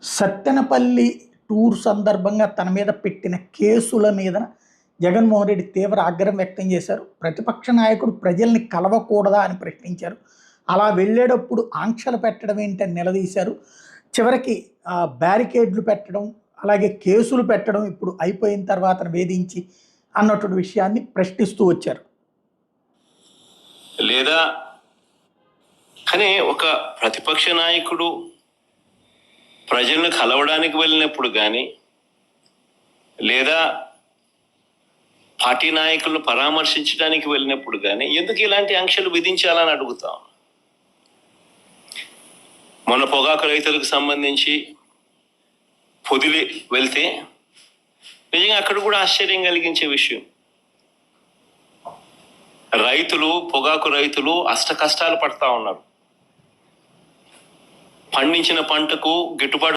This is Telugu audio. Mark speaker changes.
Speaker 1: సత్తెనపల్లి టూర్ సందర్భంగా తన మీద పెట్టిన కేసుల మీద జగన్మోహన్ రెడ్డి తీవ్ర ఆగ్రహం వ్యక్తం చేశారు. ప్రతిపక్ష నాయకుడు ప్రజల్ని కలవకూడదా అని ప్రశ్నించారు. అలా వెళ్ళేటప్పుడు ఆంక్షలు పెట్టడం ఏంటని నిలదీశారు. చివరికి బ్యారికేడ్లు పెట్టడం, అలాగే కేసులు పెట్టడం ఇప్పుడు అయిపోయిన తర్వాత వేధించి అన్నటువంటి విషయాన్ని ప్రశ్నిస్తూ వచ్చారు.
Speaker 2: లేదా కానీ ఒక ప్రతిపక్ష నాయకుడు ప్రజలను కలవడానికి వెళ్ళినప్పుడు కానీ లేదా పార్టీ నాయకులను పరామర్శించడానికి వెళ్ళినప్పుడు కానీ ఎందుకు ఇలాంటి ఆంక్షలు విధించాలని అడుగుతాం. మన పొగాకు రైతులకు సంబంధించి పొదిలి వెళ్తే నిజంగా అక్కడ కూడా ఆశ్చర్యం కలిగించే విషయం, పొగాకు రైతులు అష్ట కష్టాలు పడతా ఉన్నారు. పండించిన పంటకు గిట్టుబాటు